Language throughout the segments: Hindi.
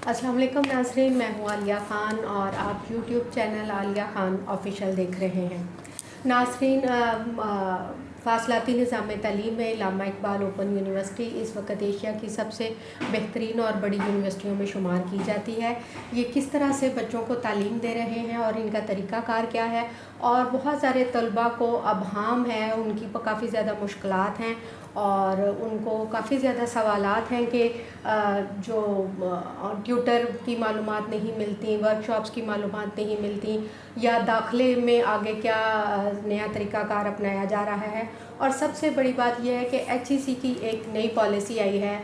अस्सलाम वालेकुम नाज़रीन, मैं हूँ आलिया ख़ान और आप YouTube channel Alia Khan official देख रहे हैं। नाज़रीन, फ़ासलाती निज़ाम तालीम में इल्लामा इक़बाल ओपन यूनिवर्सिटी इस वक्त एशिया की सबसे बेहतरीन और बड़ी यूनिवर्सिटियों में शुमार की जाती है। ये किस तरह से बच्चों को तालीम दे रहे हैं और इनका तरीक़ाकार क्या है, और बहुत सारे तलबा को अबहाम है, उनकी काफ़ी ज़्यादा मुश्किलात हैं और उनको काफ़ी ज़्यादा सवालात हैं कि जो ट्यूटर की मालूमात नहीं मिलती, वर्कशॉप्स की मालूमात नहीं मिलती, या दाखिले में आगे क्या नया तरीक़ाकार अपनाया जा रहा है। और सबसे बड़ी बात यह है कि HEC की एक नई पॉलिसी आई है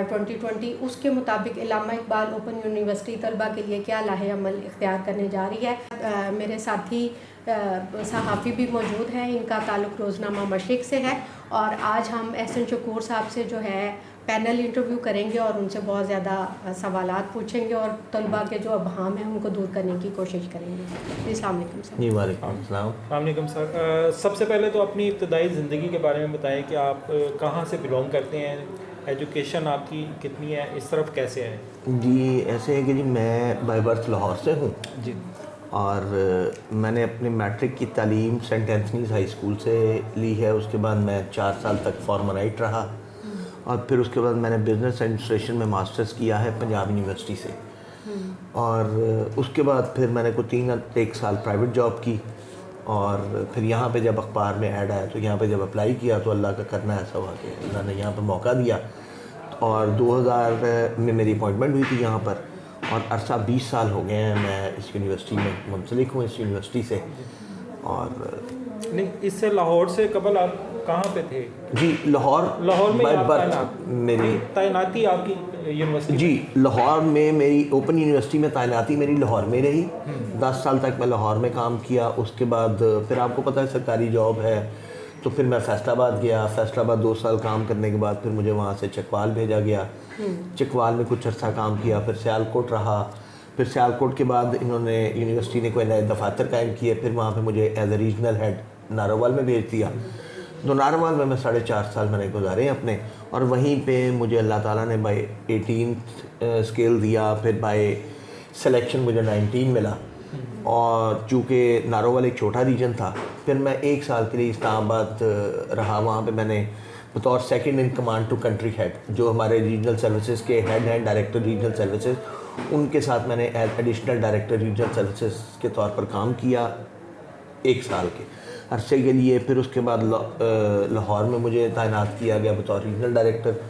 2020, उसके मुताबिक इल्लामा इक़बाल ओपन यूनिवर्सिटी तलबा के लिए क्या लाहे अमल इख्तियार करने जा रही है। मेरे साथी सहाफ़ी भी मौजूद हैं, इनका ताल्लुक़ रोज़नामा मशरिक़ से है और आज हम एहसन शकूर साहब से जो है पैनल इंटरव्यू करेंगे और उनसे बहुत ज़्यादा सवालात पूछेंगे और तलबा के जो अबहाम हैं उनको दूर करने की कोशिश करेंगे। अस्सलाम वालेकुम सर। जी वालेकुम अस्सलाम। वालेकुम सर। सबसे पहले तो अपनी इब्तदाई ज़िंदगी के बारे में बताएं कि आप कहाँ से बिलोंग करते हैं, एजुकेशन आपकी कितनी है, इस तरफ कैसे है? जी ऐसे है कि जी मैं बाय बर्थ लाहौर से हूँ जी। और मैंने अपनी मैट्रिक की तालीम सेंट एंथनीज़ हाई स्कूल से ली है। उसके बाद मैं 4 साल तक फॉर्मराइट रहा और फिर उसके बाद मैंने बिज़नेस एडमिनिस्ट्रेशन में मास्टर्स किया है पंजाब यूनिवर्सिटी से। और उसके बाद फिर मैंने को 1 साल प्राइवेट जॉब की और फिर यहाँ पे जब अखबार में ऐड आया तो यहाँ पे जब अप्लाई किया तो अल्लाह का करना ऐसा हुआ कि अल्लाह ने यहाँ पर मौका दिया और 2000 में मेरी अपॉइंटमेंट हुई थी यहाँ पर और अरसा 20 साल हो गए हैं मैं इस यूनिवर्सिटी में मुंसलिक हूँ इस यूनिवर्सिटी से। और नहीं, इससे लाहौर से कबल आप कहाँ पे थे? जी लाहौर में बाय आप बर्थ मेरी तैनाती आपकी यूनिवर्सिटी? जी लाहौर में मेरी ओपन यूनिवर्सिटी में तैनाती मेरी लाहौर में रही। 10 साल तक मैं लाहौर में काम किया। उसके बाद फिर आपको पता है सरकारी जॉब है तो फिर मैं फैसलाबाद गया। फैसलाबाद 2 साल काम करने के बाद फिर मुझे वहाँ से चकवाल भेजा गया। चकवाल में कुछ अर्सा काम किया, फिर सियालकोट रहा। फिर सियालकोट के बाद इन्होंने यूनिवर्सिटी ने कोई नए दफातर कायम किए, फिर वहाँ पे मुझे as a regional head Narowal में भेज दिया। तो नारोवाल में मैं 4.5 साल मैंने गुजारे अपने और वहीं पे मुझे अल्लाह ताला ने बाय 18 स्केल दिया, फिर बाय सिलेक्शन मुझे 19 मिला। और चूँकि नारोवाल एक छोटा रीजन था फिर मैं 1 साल के लिए इस्लामाबाद रहा। वहाँ पे मैंने बतौर second in command to country head, जो हमारे रीजनल सर्विसेज के हेड हैं डायरेक्टर रीजनल सर्विसेज, उनके साथ मैंने as additional director regional services के तौर पर काम किया 1 साल के अरसे के लिए। फिर उसके बाद लाहौर में मुझे तैनात किया गया बतौर रीजनल डायरेक्टर।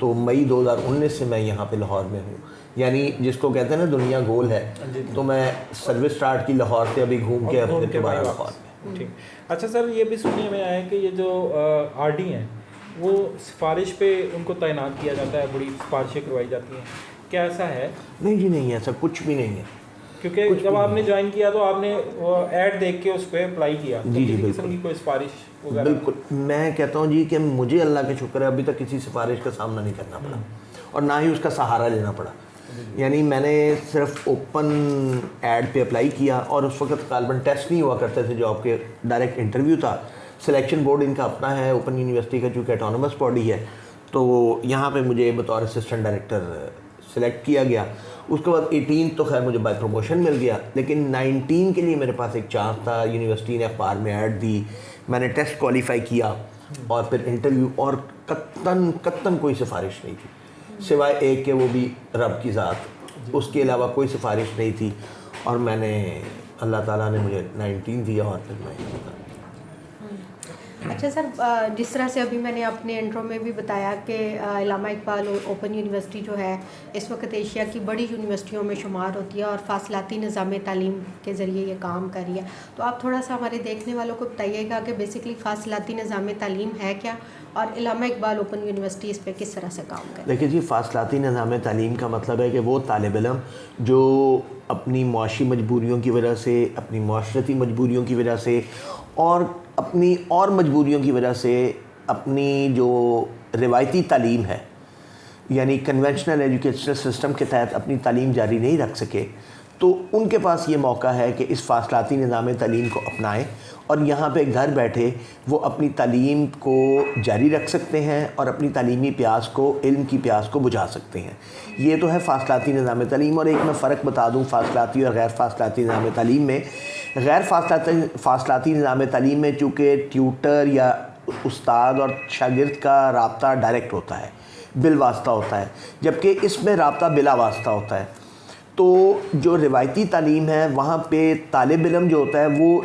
तो मई 2019 से मैं यहाँ पे लाहौर में हूँ। यानी जिसको कहते हैं ना दुनिया गोल है, तो मैं सर्विस स्टार्ट की लाहौर से अभी घूम के अब फिर दोबारा लाहौर में। ठीक। अच्छा सर, ये भी सुनने में आया है कि ये जो RD हैं वो सिफारिश पे उनको तैनात किया जाता है, बड़ी सिफारिशें करवाई जाती हैं, क्या ऐसा है? नहीं जी नहीं, ऐसा कुछ भी नहीं है। क्योंकि जब आपने ज्वाइन किया तो आपने ऐड देख के उस पर अप्लाई किया, जी जी किसी किस्म की कोई सिफारिश वगैरह? बिल्कुल, मैं कहता हूँ जी कि मुझे अल्लाह के शुक्र है अभी तक किसी सिफारिश का सामना नहीं करना पड़ा और ना ही उसका सहारा लेना पड़ा। यानी मैंने सिर्फ ओपन ऐड पे अप्लाई किया और उस वक्त गालबन टेस्ट नहीं हुआ करते थे जॉब के, डायरेक्ट इंटरव्यू था। सिलेक्शन बोर्ड इनका अपना है ओपन यूनिवर्सिटी का, चूँकि ऑटोनमस बॉडी है, तो यहाँ पे मुझे बतौर असिस्टेंट डायरेक्टर सिलेक्ट किया गया। उसके बाद 18 तो खैर मुझे बाय प्रमोशन मिल गया, लेकिन 19 के लिए मेरे पास एक चांस था। यूनिवर्सिटी ने अखबार में ऐड दी, मैंने टेस्ट क्वालिफाई किया और फिर इंटरव्यू, और कत्तन कोई सिफारिश नहीं थी सिवाय एक के वो भी रब की ज़ात, उसके अलावा कोई सिफारिश नहीं थी। और मैंने अल्लाह ताला ने मुझे 19 दिया और फिर मैं अच्छा सर, जिस तरह से अभी मैंने अपने इंट्रो में भी बताया कि इल्लामा इक़बाल ओपन यूनिवर्सिटी जो है इस वक्त एशिया की बड़ी यूनिवर्सिटियों में शुमार होती है और फ़ासलाती निज़ाम तालीम के ज़रिए ये काम कर रही है, तो आप थोड़ा सा हमारे देखने वालों को बताइएगा कि बेसिकली फ़ासलाती निज़ाम तालीम है क्या और इल्लामा इक़बाल ओपन यूनिवर्सिटी इस पर किस तरह से काम करे? देखिए जी, फ़ासलाती निज़ाम तालीम का मतलब है कि वो तालिब इल्म जो अपनी मुआशी मजबूरियों की वजह से, अपनी माशरती मजबूरियों की वजह से और अपनी और मजबूरियों की वजह से अपनी जो रिवायती तालीम है यानी कन्वेंशनल एजुकेशनल सिस्टम के तहत अपनी तालीम जारी नहीं रख सके, तो उनके पास ये मौका है कि इस फासलाती निज़ाम तालीम को अपनाएं और यहाँ पे घर बैठे वो अपनी तालीम को जारी रख सकते हैं और अपनी तालीमी प्यास को, इल्म की प्यास को बुझा सकते हैं। ये तो है फासलाती निज़ाम तालीम। और एक मैं फ़र्क बता दूँ फासलाती और गैर फासलाती निज़ाम तालीम में। गैर फासलाती निज़ाम तालीम में चूँकि ट्यूटर या उस्ताद और शागिर्द का राब्ता डायरेक्ट होता है, बिल वास्ता होता है, जबकि इसमें राब्ता बिला वास्ता होता है। तो जो रिवायती तालीम है वहाँ पे तालिब इल्म जो होता है वो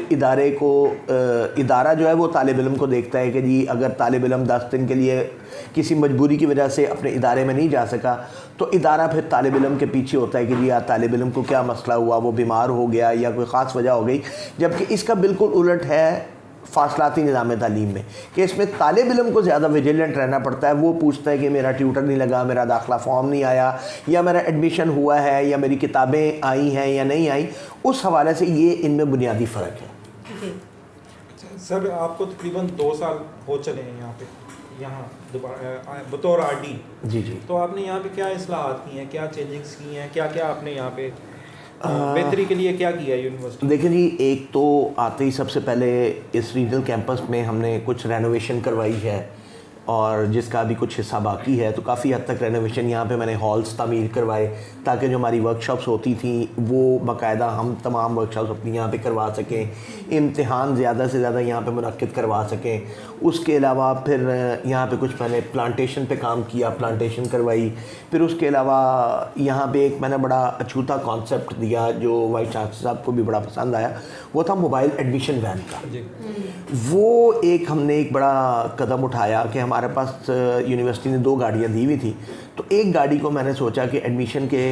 इदारा जो है वो तालिब इल्म को देखता है कि जी अगर तालिब इल्म 10 दिन के लिए किसी मजबूरी की वजह से अपने इदारे में नहीं जा सका तो इदारा फिर तालिब इल्म के पीछे होता है कि जी तालिब इल्म को क्या मसला हुआ, वो बीमार हो गया या कोई ख़ास वजह हो गई। जबकि इसका बिल्कुल उलट है फासलाती निज़ाम तालीम में कि इसमें तालिब इल्म को ज़्यादा विजिलेंट रहना पड़ता है। वो पूछता है कि मेरा ट्यूटर नहीं लगा, मेरा दाखिला फॉर्म नहीं आया, या मेरा एडमिशन हुआ है, या मेरी किताबें आई हैं या नहीं आई। उस हवाले से ये इनमें बुनियादी फ़र्क है। सर आपको तकरीबन 2 साल हो चले हैं यहाँ बतौर आरडी। जी जी। तो आपने यहाँ पे क्या इस्लाहात की हैं, क्या चेंजिंग्स की हैं, क्या क्या आपने यहाँ पे बेहतरी के लिए क्या किया यूनिवर्सिटी? देखिए जी, एक तो आते ही सबसे पहले इस रीजनल कैंपस में हमने कुछ रेनोवेशन करवाई है और जिसका अभी कुछ हिस्सा बाकी है। तो काफ़ी हद तक रेनोवेशन यहाँ पे मैंने हॉल्स तामीर करवाए ताकि जो हमारी वर्कशॉप्स होती थी वो बाकायदा हम तमाम वर्कशॉप्स अपनी यहाँ पे करवा सकें, इम्तिहान ज़्यादा से ज़्यादा यहाँ पे मुनक्किद करवा सकें। उसके अलावा फिर यहाँ पे कुछ मैंने प्लांटेशन पे काम किया, प्लांटेशन करवाई। फिर उसके अलावा यहाँ पे एक मैंने बड़ा अछूता कॉन्सेप्ट दिया जो वाइस चांसलर साहब को भी बड़ा पसंद आया, वो था मोबाइल एडमिशन वैन का। वो एक हमने एक बड़ा कदम उठाया कि हमारे पास यूनिवर्सिटी ने 2 गाड़ियाँ दी हुई थी। तो एक गाड़ी को मैंने सोचा कि एडमिशन के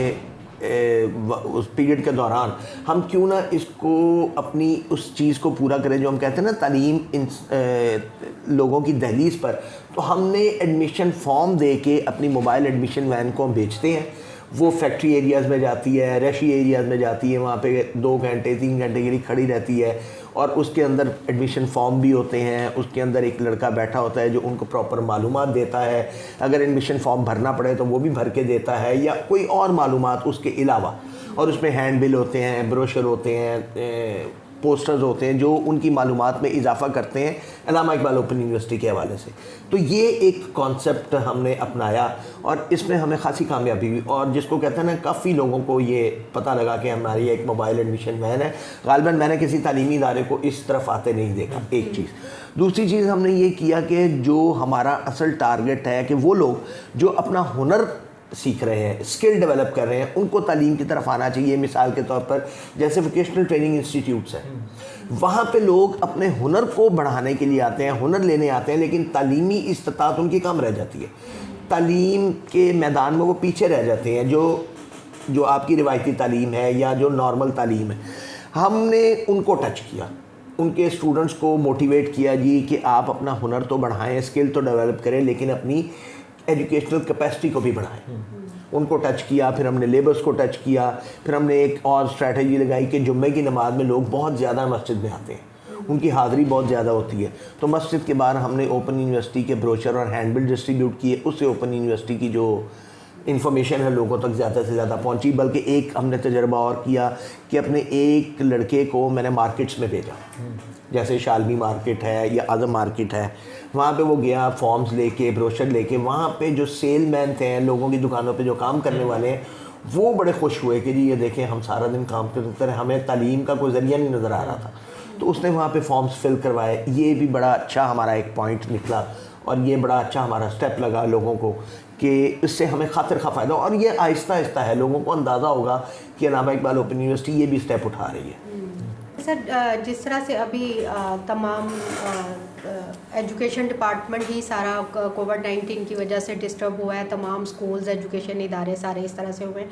उस पीरियड के दौरान हम क्यों ना इसको अपनी उस चीज़ को पूरा करें जो हम कहते हैं ना तालीम लोगों की दहलीज पर। तो हमने एडमिशन फॉर्म दे के अपनी मोबाइल एडमिशन वैन को हम बेचते हैं। वो फैक्ट्री एरियाज़ में जाती है, रेशी एरियाज़ में जाती है, वहाँ पे 2 घंटे 3 घंटे के लिए खड़ी रहती है और उसके अंदर एडमिशन फॉर्म भी होते हैं। उसके अंदर एक लड़का बैठा होता है जो उनको प्रॉपर मालूमात देता है। अगर एडमिशन फॉर्म भरना पड़े तो वो भी भर के देता है या कोई और मालूमात उसके अलावा। और उसमें हैंड बिल होते हैं, ब्रोशर होते हैं, पोस्टर्स होते हैं जो उनकी मालूमात में इजाफा करते हैं अल्लामा इकबाल ओपन यूनिवर्सिटी के हवाले से। तो ये एक कॉन्सेप्ट हमने अपनाया और इसमें हमें खासी कामयाबी हुई और जिसको कहते हैं ना काफ़ी लोगों को ये पता लगा कि हमारी एक मोबाइल एडमिशन वैन है। गालिबन मैंने किसी तालीमी इदारे को इस तरफ आते नहीं देखा, एक चीज़। दूसरी चीज़ हमने ये किया कि जो हमारा असल टारगेट है कि वो लोग जो अपना हुनर सीख रहे हैं, स्किल डेवलप कर रहे हैं, उनको तालीम की तरफ आना चाहिए। मिसाल के तौर पर जैसे वोकेशनल ट्रेनिंग इंस्टीट्यूट्स हैं, वहाँ पे लोग अपने हुनर को बढ़ाने के लिए आते हैं, हुनर लेने आते हैं, लेकिन तालीमी इस्तात उनकी कम रह जाती है। तालीम के मैदान में वो पीछे रह जाते हैं। जो आपकी रिवायती तालीम है या जो नॉर्मल तालीम है, हमने उनको टच किया, उनके स्टूडेंट्स को मोटिवेट किया जी कि आप अपना हुनर तो बढ़ाएं, स्किल तो डेवलप करें, लेकिन अपनी एजुकेशनल कैपेसिटी को भी बढ़ाएं। उनको टच किया, फिर हमने लेबर्स को टच किया। फिर हमने एक और स्ट्रैटेजी लगाई कि जुम्मे की नमाज में लोग बहुत ज़्यादा मस्जिद में आते हैं, उनकी हाज़िरी बहुत ज़्यादा होती है। तो मस्जिद के बाहर हमने ओपन यूनिवर्सिटी के ब्रोशर और हैंडबिल डिस्ट्रीब्यूट किए। उससे ओपन यूनिवर्सिटी की जो इन्फॉर्मेशन है लोगों तक ज़्यादा से ज़्यादा पहुंची। बल्कि एक हमने तजर्बा और किया कि अपने एक लड़के को मैंने मार्केट्स में भेजा, जैसे शालमी मार्केट है या आज़म मार्केट है, वहाँ पे वो गया फॉर्म्स लेके, ब्रोशर लेके। वहाँ पे जो सेलमैन थे, लोगों की दुकानों पे जो काम करने वाले हैं, वो बड़े खुश हुए कि जी ये देखें हम सारा दिन काम करते रहे, हमें तालीम का कोई ज़रिया नहीं नज़र आ रहा था। तो उसने वहाँ पे फॉर्म्स फिल करवाए। ये भी बड़ा अच्छा हमारा एक पॉइंट निकला और ये बड़ा अच्छा हमारा स्टेप लगा लोगों को कि इससे हमें खातिर खा फ़ायदा। और ये आहिस्ता आहिस्ता है, लोगों को अंदाज़ा होगा कि अल्लामा इकबाल ओपन यूनिवर्सिटी ये भी स्टेप उठा रही है। सर, जिस तरह से अभी तमाम एजुकेशन डिपार्टमेंट ही सारा कोविड-19 की वजह से डिस्टर्ब हुआ है, तमाम स्कूल्स, एजुकेशन इदारे सारे इस तरह से हुए हैं।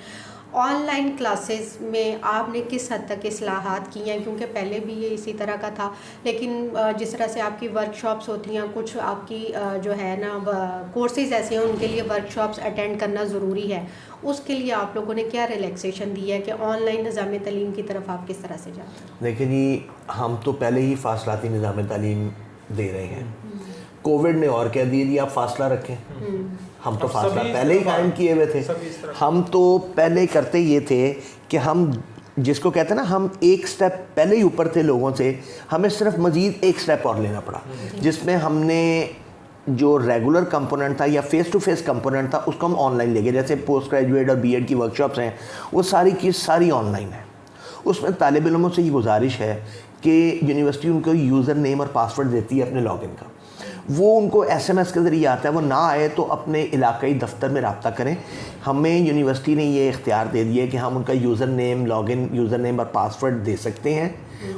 ऑनलाइन क्लासेस में आपने किस हद तक इस्लाहात की हैं? क्योंकि पहले भी ये इसी तरह का था, लेकिन जिस तरह से आपकी वर्कशॉप्स होती हैं, कुछ आपकी जो है ना कोर्सेज़ ऐसे हैं उनके लिए वर्कशॉप्स अटेंड करना ज़रूरी है। उसके लिए आप लोगों ने क्या रिलैक्सेशन दी है कि ऑनलाइन निज़ाम तालीम की तरफ आप किस तरह से जाते हैं? देखिए जी, हम तो पहले ही फासलाती निज़ाम तालीम दे रहे हैं। कोविड ने और क्या दिए जी, आप फासला रखें। हम तो फासला पहले ही कायम किए हुए थे। हम तो पहले करते ये थे कि हम जिसको कहते हैं ना, हम एक स्टेप पहले ही ऊपर थे लोगों से, हमें सिर्फ मज़ीद एक स्टेप और लेना पड़ा, जिसमें हमने जो रेगुलर कंपोनेंट था या फेस टू फेस कंपोनेंट था उसको हम ऑनलाइन ले गए। जैसे पोस्ट ग्रेजुएट और बीएड की वर्कशॉप्स हैं, वो सारी की सारी ऑनलाइन है। उसमें तालिब इल्मों से ये गुजारिश है कि यूनिवर्सिटी उनको यूज़र नेम और पासवर्ड देती है अपने लॉगिन का, वो उनको एसएमएस के ज़रिए आता है। वो ना आए तो अपने इलाकाई दफ्तर में रब्ता करें। हमें यूनिवर्सिटी ने ये इख्तियार दे दिया कि हम उनका user name, login user name और पासवर्ड दे सकते हैं,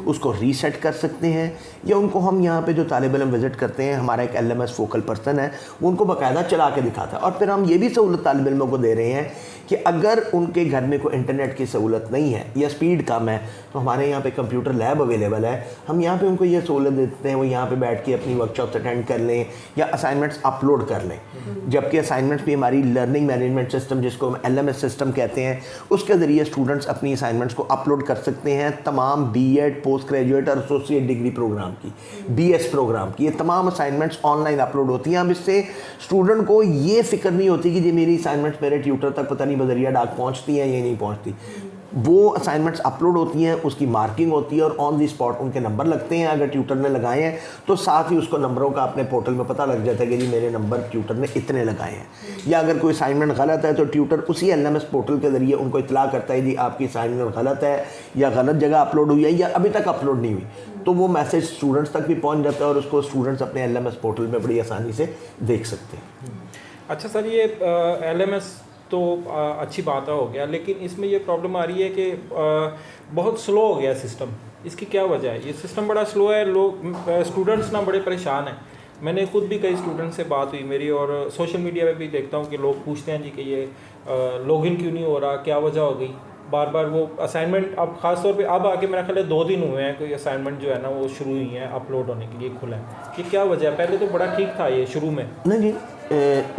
उसको रीसेट कर सकते हैं, या उनको हम यहाँ पे जो तालिब इल्म विज़िट करते हैं, हमारा एक एलएमएस फोकल पर्सन है, वो उनको बाकायदा चला के दिखाता है। और फिर हम ये भी सहूलत तालिब इल्मों को दे रहे हैं कि अगर उनके घर में कोई इंटरनेट की सहूलत नहीं है या स्पीड कम है, तो हमारे यहाँ पे कंप्यूटर लैब अवेलेबल है। हम यहाँ पे उनको ये सहूलत देते हैं, वो यहाँ पे बैठ के अपनी वर्कशॉप्स अटेंड कर लें या असाइनमेंट्स अपलोड कर लें। जबकि असाइनमेंट्स भी हमारी लर्निंग मैनेजमेंट सिस्टम, जिसको हम एलएमएस सिस्टम कहते हैं, उसके ज़रिए स्टूडेंट्स अपनी असाइनमेंट्स को अपलोड कर सकते हैं। तमाम बीएड, पोस्ट ग्रेजुएट और एसोसिएट डिग्री प्रोग्राम की, बीएस प्रोग्राम की, ये तमाम असाइनमेंट्स ऑनलाइन अपलोड होती हैं। अब इससे स्टूडेंट को ये फ़िक्र नहीं होती कि जी मेरी असाइनमेंट्स मेरे ट्यूटर तक पता नहीं बजरिया डाक पहुँचती हैं या नहीं पहुँचती। वो असाइनमेंट्स अपलोड होती हैं, उसकी मार्किंग होती है और ऑन दी स्पॉट उनके नंबर लगते हैं। अगर ट्यूटर ने लगाए हैं तो साथ ही उसको नंबरों का अपने पोर्टल में पता लग जाता है कि जी मेरे नंबर ट्यूटर ने इतने लगाए हैं। या अगर कोई असाइनमेंट गलत है तो ट्यूटर उसी एलएमएस पोर्टल के ज़रिए उनको इतला करता है जी आपकी असाइनमेंट गलत है या गलत जगह अपलोड हुई है या अभी तक अपलोड नहीं हुई, तो वो मैसेज स्टूडेंट्स तक भी पहुँच जाता है और उसको स्टूडेंट्स अपने एलएमएस पोर्टल में बड़ी आसानी से देख सकते हैं। अच्छा सर, ये एलएमएस तो अच्छी बात हो गया, लेकिन इसमें ये प्रॉब्लम आ रही है कि बहुत स्लो हो गया सिस्टम। इसकी क्या वजह है? ये सिस्टम बड़ा स्लो है, लोग स्टूडेंट्स ना बड़े परेशान हैं। मैंने खुद भी कई स्टूडेंट से बात हुई मेरी, और सोशल मीडिया पे भी देखता हूँ कि लोग पूछते हैं जी कि ये लॉगिन क्यों नहीं हो रहा, क्या वजह हो गई। बार बार वो असाइनमेंट, अब ख़ास तौर पे अब आके मेरा ख्याल है 2 दिन हुए हैं कोई असाइनमेंट जो है ना वो शुरू हुई है अपलोड होने के लिए खुला है। ये क्या वजह है? पहले तो बड़ा ठीक था ये शुरू में। नहीं जी,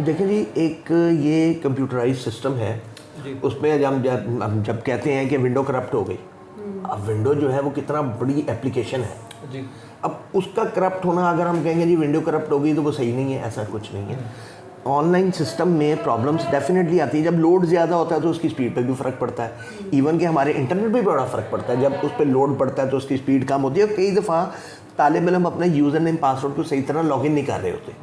देखिए जी, एक ये कंप्यूटराइज सिस्टम है, उसमें जब कहते हैं कि विंडो करप्ट हो गई, अब विंडो जो है वो कितना बड़ी एप्लीकेशन है जी, अब उसका करप्ट होना, अगर हम कहेंगे जी विंडो करप्ट हो गई तो वो सही नहीं है, ऐसा कुछ नहीं है। ऑनलाइन सिस्टम में प्रॉब्लम्स डेफिनेटली आती है। जब लोड ज़्यादा होता है तो उसकी स्पीड पे भी फ़र्क पड़ता है। इवन कि हमारे इंटरनेट पे भी बड़ा फ़र्क पड़ता है। जब उस पर लोड पड़ता है तो उसकी स्पीड कम होती है। और कई दफ़ा तालिब इल्म अपने यूज़र नेम पासवर्ड को सही तरह लॉगिन नहीं कर रहे होते,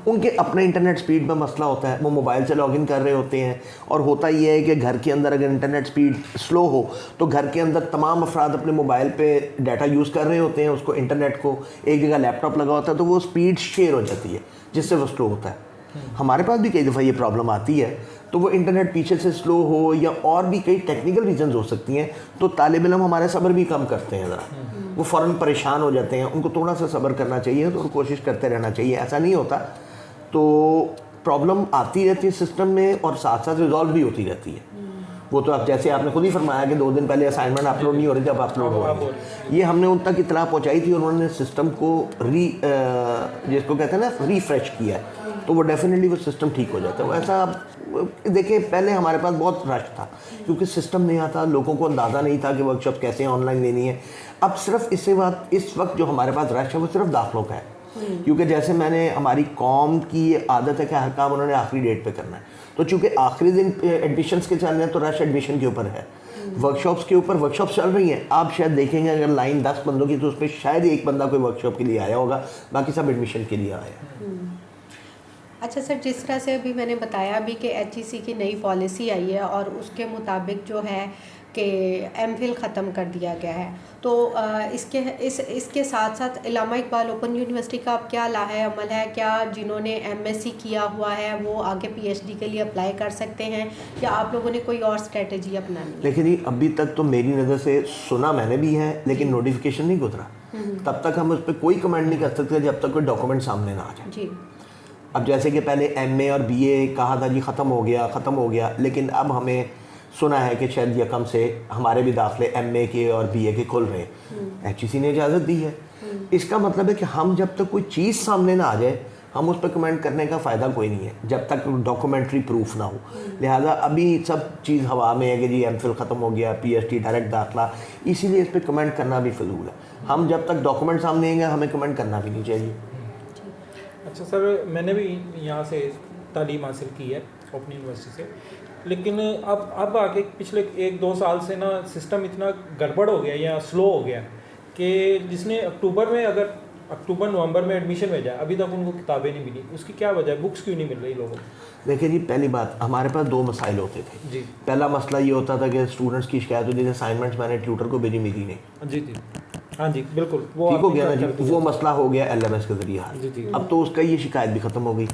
उनके अपने इंटरनेट स्पीड में मसला होता है, वो मोबाइल से लॉगिन कर रहे होते हैं। और होता ये है कि घर के अंदर अगर इंटरनेट स्पीड स्लो हो तो घर के अंदर तमाम अफराद अपने मोबाइल पे डाटा यूज़ कर रहे होते हैं, उसको इंटरनेट को एक जगह लैपटॉप लगा होता है तो वो स्पीड शेयर हो जाती है, जिससे वो स्लो होता है। हमारे पास भी कई दफ़ा ये प्रॉब्लम आती है, तो वो इंटरनेट पीछे से स्लो हो या और भी कई टेक्निकल रीजंस हो सकती हैं, तो तालिब इल्म हमारे सब्र भी कम करते हैं ज़रा, वो फ़ौरन परेशान हो जाते हैं। उनको थोड़ा सा सब्र करना चाहिए तो कोशिश करते रहना चाहिए, ऐसा नहीं होता। तो प्रॉब्लम आती रहती है सिस्टम में और साथ साथ रिजॉल्व भी होती रहती है। वो तो आप जैसे आपने खुद ही फरमाया कि 2 दिन पहले असाइनमेंट अपलोड नहीं हो रही थी, अब अपलोड हो रही है। ये हमने उन तक इतला पहुंचाई थी और उन्होंने सिस्टम को जिसको कहते हैं ना रिफ्रेश किया है, तो वो डेफिनेटली वो सिस्टम ठीक हो जाता है। वैसा देखिए पहले हमारे पास बहुत रश था क्योंकि सिस्टम नहीं आता, लोगों को अंदाज़ा नहीं था कि वर्कशॉप कैसे ऑनलाइन लेनी है। अब सिर्फ इस वक्त जो हमारे पास रश है वो सिर्फ दाखिलों का है, क्योंकि जैसे मैंने हमारी कौम की ये आदत है कि हर काम उन्होंने आखिरी डेट पे करना है, तो चूँकि आखिरी दिन एडमिशन्स के चल रहे हैं तो रश एडमिशन के ऊपर है। वर्कशॉप्स के ऊपर वर्कशॉप्स चल रही हैं, आप शायद देखेंगे अगर लाइन 10 बंदों की तो उसमें शायद 1 बंदा कोई वर्कशॉप के लिए आया होगा, बाकी सब एडमिशन के लिए आया। अच्छा सर, जिस तरह से अभी मैंने बताया अभी कि एचईसी की नई पॉलिसी आई है और उसके मुताबिक जो है कि एमफिल ख़त्म कर दिया गया है, तो इसके साथ साथ इलामा इकबाल ओपन यूनिवर्सिटी का अब क्या लाहे अमल है? क्या जिन्होंने एमएससी किया हुआ है वो आगे पीएचडी के लिए अप्लाई कर सकते हैं या आप लोगों ने कोई और स्ट्रेटजी अपनानी है? लेकिन जी अभी तक तो मेरी नज़र से सुना मैंने भी है, लेकिन नोटिफिकेशन नहीं गुजरा, तब तक हम उस पर कोई कमेंट नहीं कर सकते जब तक कोई डॉक्यूमेंट सामने ना आ जाए जी। अब जैसे कि पहले एमए और बीए कहा था जी ख़त्म हो गया, लेकिन अब हमें सुना है कि शायद यकम से हमारे भी दाखिले एमए के और बीए के खुल रहे हैं। एचईसी ने इजाज़त दी है। इसका मतलब है कि हम जब तक कोई चीज़ सामने ना आ जाए हम उस पर कमेंट करने का फ़ायदा कोई नहीं है जब तक डॉक्यूमेंट्री प्रूफ ना हो। लिहाजा अभी सब चीज़ हवा में है कि जी एमफिल ख़त्म हो गया, पीएचडी डायरेक्ट दाखिला, इसीलिए इस पर कमेंट करना भी फजूल है। हम जब तक डॉक्यूमेंट सामने आएंगे हमें कमेंट करना भी नहीं चाहिए। अच्छा सर, मैंने भी यहाँ से तालीम हासिल की है ओपन यूनिवर्सिटी से। लेकिन अब आके पिछले 1-2 साल से ना सिस्टम इतना गड़बड़ हो गया या स्लो हो गया कि जिसने अक्टूबर नवंबर में एडमिशन भेजा अभी तक उनको किताबें नहीं मिली। उसकी क्या वजह है, बुक्स क्यों नहीं मिल रही लोगों को? देखिए जी, पहली बात, हमारे पास 2 मसाइल होते थे जी। पहला मसला ये होता था कि स्टूडेंट्स की शिकायत होती थी असाइनमेंट्स मैंने ट्यूटर को भेजी मिली नहीं। जी जी, हाँ जी बिल्कुल, वो ठीक हो आपने गया ना कर जी, दिया। वो मसला हो गया LMS के जरिए जी जी। अब तो उसका ये शिकायत भी ख़त्म हो गई।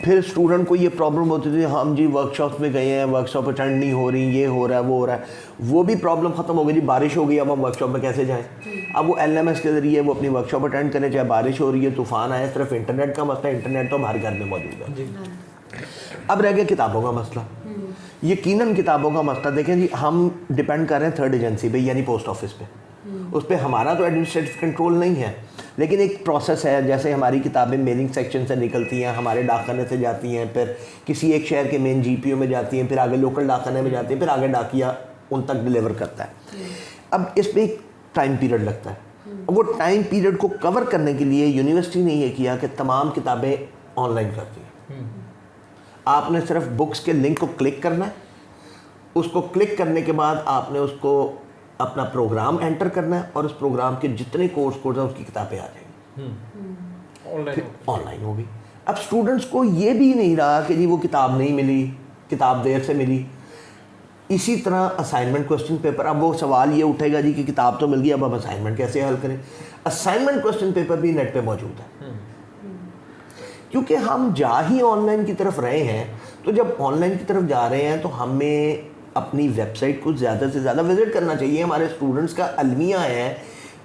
फिर स्टूडेंट को ये प्रॉब्लम होती थी, हम जी वर्कशॉप में गए हैं, वर्कशॉप अटेंड नहीं हो रही, ये हो रहा है वो हो रहा है, वो भी प्रॉब्लम ख़त्म हो गई जी। बारिश हो गई, अब हम वर्कशॉप में कैसे जाएं? अब वो LMS के ज़रिए वो अपनी वर्कशॉप अटेंड करें, चाहे बारिश हो रही है, तूफ़ान आए, सिर्फ इंटरनेट का मसला, इंटरनेट तो हर घर में मौजूद है। जी। अब रह गया किताबों का मसला। यकीनन किताबों का मसला देखें जी, हम डिपेंड कर रहे हैं थर्ड एजेंसी पे, यानी पोस्ट ऑफिस पे। उस पर हमारा तो एडमिनिस्ट्रेटिव कंट्रोल नहीं है, लेकिन एक प्रोसेस है। जैसे हमारी किताबें मेलिंग सेक्शन से निकलती हैं, हमारे डाकखाने से जाती हैं, फिर किसी एक शहर के मेन GPO में जाती हैं, फिर आगे लोकल डाकखाने में जाती हैं, फिर आगे डाकिया उन तक डिलीवर करता है। अब इस पर एक टाइम पीरियड लगता है। अब वो टाइम पीरियड को कवर करने के लिए यूनिवर्सिटी ने यह किया कि तमाम किताबें ऑनलाइन कर दी। आपने सिर्फ बुक्स के लिंक को क्लिक करना है, उसको क्लिक करने के बाद आपने उसको अपना प्रोग्राम एंटर करना है और उस प्रोग्राम के जितने कोर्स हैं उसकी किताबें आ जाएंगी, ऑनलाइन होगी। अब स्टूडेंट्स को ये भी नहीं रहा कि जी वो किताब नहीं मिली, किताब देर से मिली। इसी तरह असाइनमेंट क्वेश्चन पेपर, अब वो सवाल ये उठेगा जी कि किताब तो मिल गई, अब हम असाइनमेंट कैसे हल करें? असाइनमेंट क्वेश्चन पेपर भी नेट पे मौजूद है, क्योंकि हम जा ही ऑनलाइन की तरफ रहे हैं। तो जब ऑनलाइन की तरफ जा रहे हैं तो हमें अपनी वेबसाइट को ज़्यादा से ज़्यादा विज़िट करना चाहिए। हमारे स्टूडेंट्स का अलमिया है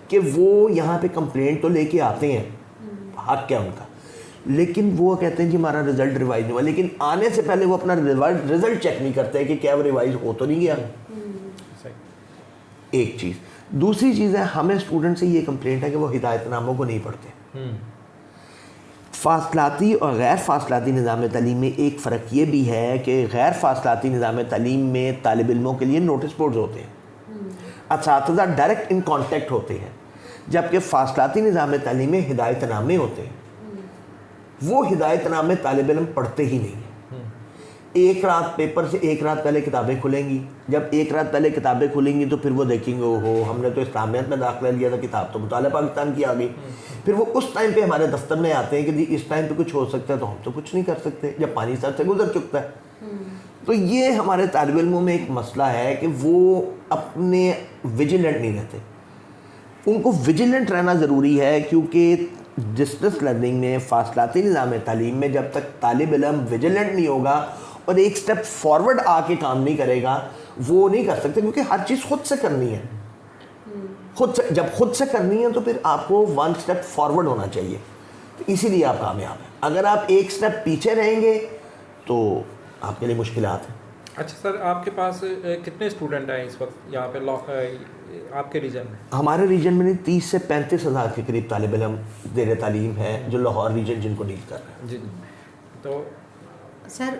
कि वो यहाँ पे कंप्लेंट तो लेके आते हैं, हक क्या उनका, लेकिन वो कहते हैं कि हमारा रिज़ल्ट रिवाइज नहीं हुआ, लेकिन आने से पहले वो अपना रिज़ल्ट चेक नहीं करते हैं कि क्या वो रिवाइज हो तो नहीं गया। एक चीज़। दूसरी चीज़ है, हमें स्टूडेंट से ये कंप्लेंट है कि वो हिदायतनामों को नहीं पढ़ते। फासलाती और गैर फासलाती निज़ाम तालीम में एक फ़र्क ये भी है कि गैर फासलाती निज़ाम तालीम में तालिब इल्मों के लिए नोटिस बोर्ड्स होते हैं, असातिज़ा डायरेक्ट इन कॉन्टेक्ट होते हैं, जबकि फासलाती निज़ाम तालीम में हिदायतनामे होते हैं। वो हिदायतनामे तालिब इल्म पढ़ते ही नहीं हैं। एक रात पेपर से एक रात पहले किताबें खुलेंगी, जब एक रात पहले किताबें खुलेंगी तो फिर वो देखेंगे ओहो हमने तो इस्लामियत में दाखिला लिया था, किताब तो मुतालिया पाकिस्तान की आ गई। फिर वो उस टाइम पे हमारे दफ्तर में आते हैं कि जी इस टाइम पे कुछ हो सकता है, तो हम तो कुछ नहीं कर सकते जब पानी सर से गुजर चुका है। तो ये हमारे तालिब इल्मों में एक मसला है कि वो अपने विजिलेंट नहीं रहते। उनको विजिलेंट रहना ज़रूरी है, क्योंकि डिस्टेंस लर्निंग में, फासलाती निज़ाम तालीम में जब तक तालिब इल्म विजिलेंट नहीं होगा और एक स्टेप फॉरवर्ड आके काम नहीं करेगा, वो नहीं कर सकते, क्योंकि हर चीज़ खुद से करनी है। खुद से जब खुद से करनी है तो फिर आपको 1 स्टेप फॉरवर्ड होना चाहिए, तो इसीलिए आप कामयाब हैं। अगर आप 1 स्टेप पीछे रहेंगे तो आपके लिए मुश्किलात हैं। अच्छा सर, आपके पास कितने स्टूडेंट हैं इस वक्त यहाँ पे आपके रीजन में? हमारे रीजन में 30 से 35 हज़ार के करीब तालिब इल्म ज़ेर तालीम है जो लाहौर रीजन जिनको डील कर रहे हैं। जी। तो सर,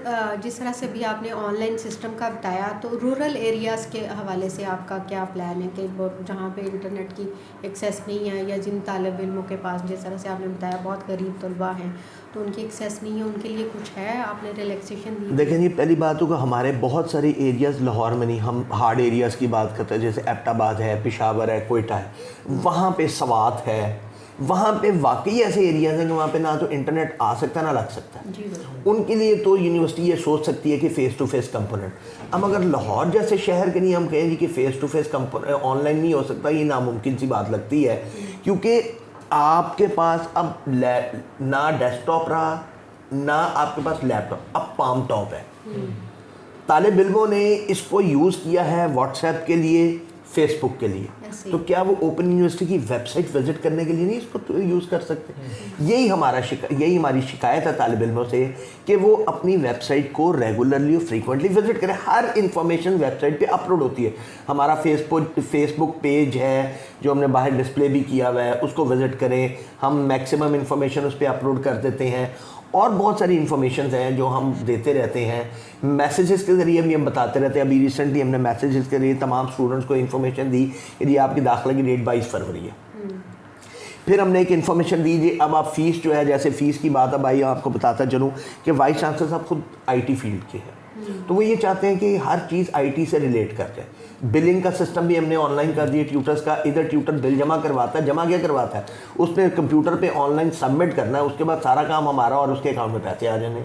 जिस तरह से भी आपने ऑनलाइन सिस्टम का बताया, तो रूरल एरियाज़ के हवाले से आपका क्या प्लान है कि जहाँ पे इंटरनेट की एक्सेस नहीं है, या जिन तालिब इल्मों के पास, जिस तरह से आपने बताया बहुत गरीब तलबा हैं तो उनकी एक्सेस नहीं है, उनके लिए कुछ है आपने रिलैक्सेशन दी? देखें जी, पहली बात होगा हमारे बहुत सारे एरियाज़ लाहौर में नहीं, हम हार्ड एरियाज़ की बात करते हैं, जैसे एबटाबाद है, पेशावर है, कोयटा है, वहाँ पे सवात है, वहाँ पे वाकई ऐसे एरियाज़ हैं कि वहाँ पे ना तो इंटरनेट आ सकता है ना लग सकता है। जी। उनके लिए तो यूनिवर्सिटी ये सोच सकती है कि फ़ेस टू फेस कंपोनेंट। अब अगर लाहौर जैसे शहर के लिए हम कहें जी कि face to face component online नहीं हो सकता, ये नामुमकिन सी बात लगती है, क्योंकि आपके पास अब ना डेस्कटॉप रहा ना आपके पास लैपटॉप, अब पाम टॉप है। तालिब इल्मों ने इसको यूज़ किया है व्हाट्सएप के लिए, फेसबुक के लिए, तो क्या वो ओपन यूनिवर्सिटी की वेबसाइट विजिट करने के लिए नहीं इसको तो यूज़ कर सकते? यही हमारी शिकायत है तालिब इल्मों से कि वो अपनी वेबसाइट को रेगुलरली और फ्रीक्वेंटली विजिट करें। हर इंफॉर्मेशन वेबसाइट पे अपलोड होती है। हमारा फेसबुक पेज है जो हमने बाहर डिस्प्ले भी किया हुआ है, उसको विज़िट करें। हम मैक्सिमम इंफॉर्मेशन उस पर अपलोड कर देते हैं, और बहुत सारी इन्फॉर्मेशन हैं जो हम देते रहते हैं। मैसेजेस के ज़रिए भी हम बताते रहते हैं। अभी रिसेंटली हमने मैसेजेस के जरिए तमाम स्टूडेंट्स को इन्फॉर्मेशन दी कि ये आपकी दाखिला की डेट 22 फरवरी है। फिर हमने एक इन्फॉर्मेशन दीजिए, अब आप फ़ीस जो है, जैसे फ़ीस की बात अब आई, आपको बताता चलूँ कि वाइस चांसलर साहब खुद IT फील्ड के हैं, तो वो ये चाहते हैं कि हर चीज़ IT से रिलेट कर जाए। बिलिंग का सिस्टम भी हमने ऑनलाइन कर दिया ट्यूटर्स का। इधर ट्यूटर बिल जमा करवाता है, जमा क्या करवाता है, उसने कंप्यूटर पे ऑनलाइन सबमिट करना है, उसके बाद सारा काम हमारा और उसके अकाउंट में पैसे आ जाने।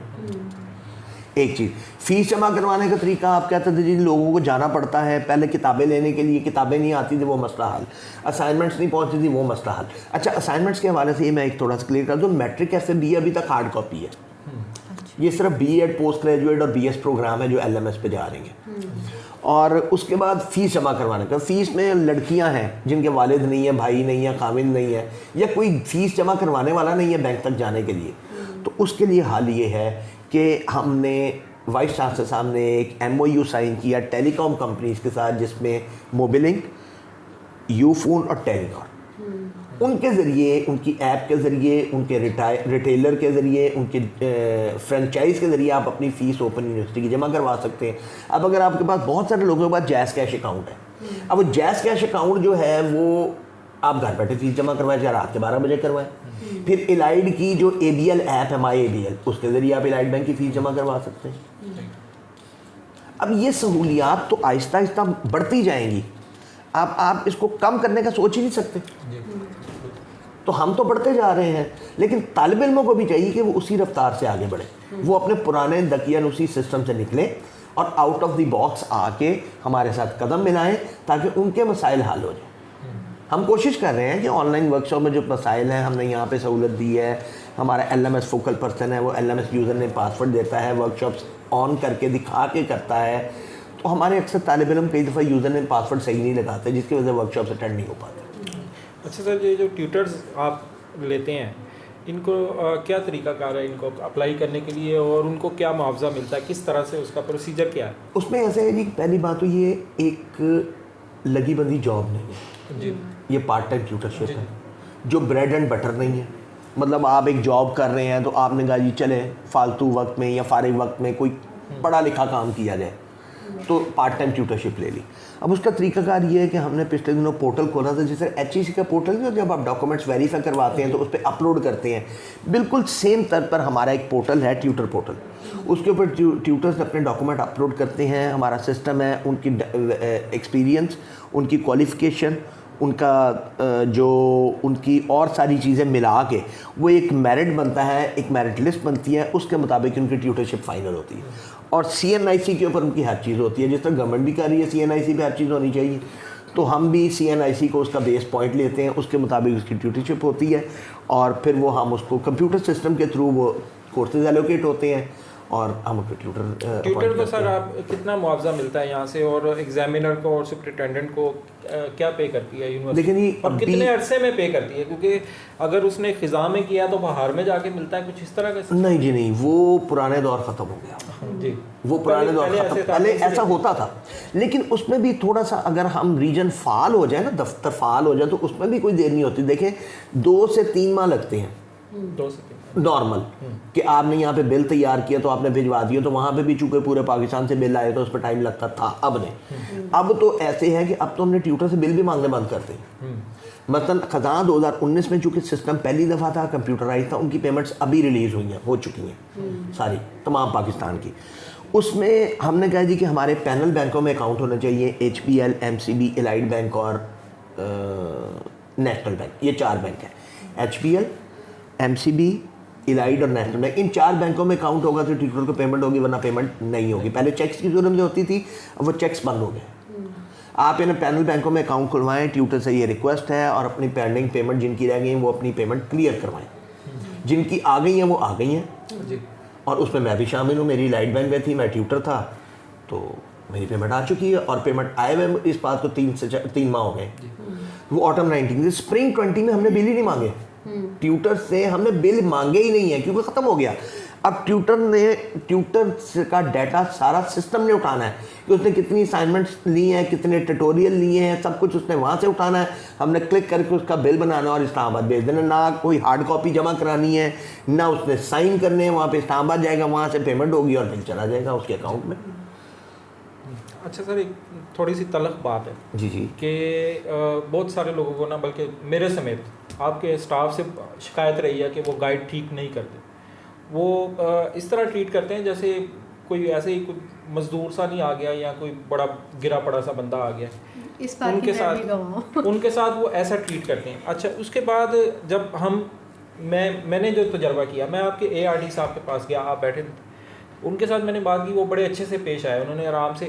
एक चीज़, फीस जमा करवाने का तरीका आप कहते थे जी लोगों को जाना पड़ता है, पहले किताबें लेने के लिए किताबें नहीं आती थी, वो मसला हल। असाइनमेंट्स नहीं पहुंचती थी, वो मसला हल। अच्छा, असाइनमेंट्स के हवाले से ये मैं एक थोड़ा सा क्लियर कर दूँ, मैट्रिक FA अभी तक हार्ड कॉपी है। ये सिर्फ BEd पोस्ट ग्रेजुएट और BS प्रोग्राम है जो LMS पे जा रही हैं। और उसके बाद फ़ीस जमा करवाने का, फ़ीस में लड़कियां हैं जिनके वालिद नहीं है, भाई नहीं है, कामिल नहीं है, या कोई फ़ीस जमा करवाने वाला नहीं है बैंक तक जाने के लिए, तो उसके लिए हाल ये है कि हमने वाइस चांसलर साहब ने एक MOU साइन किया टेलीकॉम कंपनीज के साथ, जिसमें मोबिलिंक, यूफोन और टेलीनॉर, उनके ज़रिए, उनकी ऐप के ज़रिए, उनके रिटेलर के ज़रिए, उनके फ्रेंचाइज़ के ज़रिए आप अपनी फ़ीस ओपन यूनिवर्सिटी की जमा करवा सकते हैं। अब अगर आपके पास, बहुत सारे लोगों के पास जैज़ कैश अकाउंट है, अब वो जैज़ कैश अकाउंट जो है वो आप घर बैठे फ़ीस जमा करवाएं, चाहे रात के 12 बजे करवाएं। फिर इलाइड की जो ABL ऐप है, माई ABL, उसके ज़रिए आप इलाइड बैंक की फ़ीस जमा करवा सकते हैं। अब ये सहूलियात तो आहिस्ता आहिस्ता बढ़ती जाएंगी, आप इसको कम करने का सोच ही नहीं सकते। तो हम तो बढ़ते जा रहे हैं, लेकिन तालिब इल्मों को भी चाहिए कि वो उसी रफ्तार से आगे बढ़े, वो अपने पुराने दकियानुसी सिस्टम से निकले और आउट ऑफ द बॉक्स आके हमारे साथ कदम मिलाएं, ताकि उनके मसाइल हल हो जाए। हम कोशिश कर रहे हैं कि ऑनलाइन वर्कशॉप में जो मसाइल हैं, हमने यहाँ पे सहूलत दी है, हमारा LMS फोकल पर्सन है, वो LMS यूज़र ने पासवर्ड देता है, वर्कशॉप्स ऑन करके दिखा के करता है। तो हमारे अक्सर तालिब इल्म कई दफ़ा यूज़र ने पासवर्ड सही नहीं लगाते, जिसकी वजह से वर्कशॉप्स अटेंड नहीं हो पाते। अच्छा सर, ये जो ट्यूटर्स आप लेते हैं, इनको क्या तरीकाकार है इनको अप्लाई करने के लिए, और उनको क्या मुआवजा मिलता है, किस तरह से उसका प्रोसीजर क्या है? उसमें ऐसे है जी, पहली बात तो ये एक लगी बंदी जॉब नहीं है जी, ये पार्ट टाइम ट्यूटरशिप है, जो ब्रेड एंड बटर नहीं है। मतलब आप एक जॉब कर रहे हैं तो आपने कहा जी चले फालतू वक्त में या फारिग वक्त में कोई पढ़ा लिखा काम किया जाए, तो पार्ट टाइम ट्यूटरशिप ले ली। अब उसका तरीकाकार ये है कि हमने पिछले दिनों पोर्टल खोला था, जैसे HEC का पोर्टल है, जब आप डॉक्यूमेंट्स वेरीफाई करवाते हैं तो उस पर अपलोड करते हैं, बिल्कुल सेम तरह पर हमारा एक पोर्टल है, ट्यूटर पोर्टल। उसके ऊपर ट्यूटर्स अपने डॉक्यूमेंट अपलोड करते हैं, हमारा सिस्टम है, उनकी एक्सपीरियंस, उनकी क्वालिफ़िकेशन, उनका जो उनकी और सारी चीज़ें मिला के वो एक मेरिट बनता है, एक मेरिट लिस्ट बनती है, उसके मुताबिक उनकी ट्यूटरशिप फाइनल होती है। और CNIC के ऊपर उनकी हर चीज़ होती है, जिस तरह गवर्नमेंट भी कर रही है CNIC पे हर चीज़ होनी चाहिए, तो हम भी CNIC को उसका बेस पॉइंट लेते हैं, उसके मुताबिक उसकी ट्यूटरशिप होती है, और फिर वो हम उसको कंप्यूटर सिस्टम के थ्रू वो कोर्सेज एलोकेट होते हैं और हम ट्यूटर को सर आप कितना मुआवजा मिलता है यहाँ से, और एग्जामिनर को और सुपरिटेंडेंट को क्या पे करती है यूनिवर्सिटी? लेकिन और कितने अरसे में पे करती है? क्योंकि अगर उसने खिज़ा में किया तो बाहर में जाके मिलता है, कुछ इस तरह का? नहीं जी नहीं, वो पुराने दौर ख़त्म हो गया जी, वो पुराने दौर ख़त्म। पहले ऐसा होता था, लेकिन उसमें भी थोड़ा सा अगर हम रीजन फाल हो जाए ना, दफ्तर फाल हो जाए, तो उसमें भी कोई देर नहीं होती। देखें 2 से 3 माह लगते हैं 2 से 3 नॉर्मल, कि आपने यहाँ पे बिल तैयार किया तो आपने भिजवा दिया, तो वहाँ पे भी चूँकि पूरे पाकिस्तान से बिल आए तो उस पर टाइम लगता था। अब तो ऐसे है कि अब तो हमने ट्यूटर से बिल भी मांगने बंद कर दी। मसलन खजाना 2019 में चूँकि सिस्टम पहली दफ़ा था, कंप्यूटराइज था, उनकी पेमेंट्स अभी रिलीज़ हुई हैं, हो चुकी हैं सारी तमाम पाकिस्तान की। उसमें हमने कहा जी कि हमारे पैनल बैंकों में अकाउंट होना चाहिए, HPL, MCB, इलाइड बैंक और नेशनल बैंक, ये 4 बैंक हैं। HPL, MCB, इलाइड और नेशनल बैंक, इन 4 बैंकों में अकाउंट होगा तो ट्यूटर को पेमेंट होगी, वरना पेमेंट नहीं होगी। पहले चेक्स की जरूरत होती थी, अब वो चेक्स बंद हो गए। आप इन पैनल बैंकों में अकाउंट खुलवाएं, ट्यूटर से ये रिक्वेस्ट है, और अपनी पेंडिंग पेमेंट जिनकी रह गई हैं वो अपनी पेमेंट क्लियर करवाएं। जिनकी आ गई हैं वो आ गई हैं जी, और उसमें मैं भी शामिल हूँ। मेरी इलाइड बैंक में थी, मैं ट्यूटर था, तो मेरी पेमेंट आ चुकी है, और पेमेंट आए हुए इस बात को 3 माह हो गए। वो ऑटम 19 स्प्रिंग 20 में हमने बिल ही नहीं मांगे, ट्यूटर से हमने बिल मांगे ही नहीं है, क्योंकि ख़त्म हो गया। अब ट्यूटर का डाटा सारा सिस्टम ने उठाना है कि उसने कितनी असाइनमेंट्स ली हैं, कितने ट्यूटोरियल लिए हैं, सब कुछ उसने वहाँ से उठाना है। हमने क्लिक करके उसका बिल बनाना और इस्लामाबाद भेज देना, ना कोई हार्ड कॉपी जमा करानी है, ना उसने साइन करने हैं, वहाँ पे इस्लामाबाद जाएगा, वहाँ से पेमेंट होगी और बिल चला जाएगा उसके अकाउंट में। अच्छा सर, एक थोड़ी सी तलख बात है जी जी, कि बहुत सारे लोगों को ना, बल्कि मेरे समेत आपके स्टाफ से शिकायत रही है कि वो गाइड ठीक नहीं करते। वो इस तरह ट्रीट करते हैं जैसे कोई ऐसे ही कोई मजदूर सा नहीं आ गया या कोई बड़ा गिरा पड़ा सा बंदा आ गया, इस बात उनके की मैं भी गवाह हूँ। उनके साथ वो ऐसा ट्रीट करते हैं। अच्छा, उसके बाद जब मैंने जो तजर्बा किया, मैं आपके ARD साहब के पास गया, आप बैठे थे, उनके साथ मैंने बात की, वो बड़े अच्छे से पेश आए, उन्होंने आराम से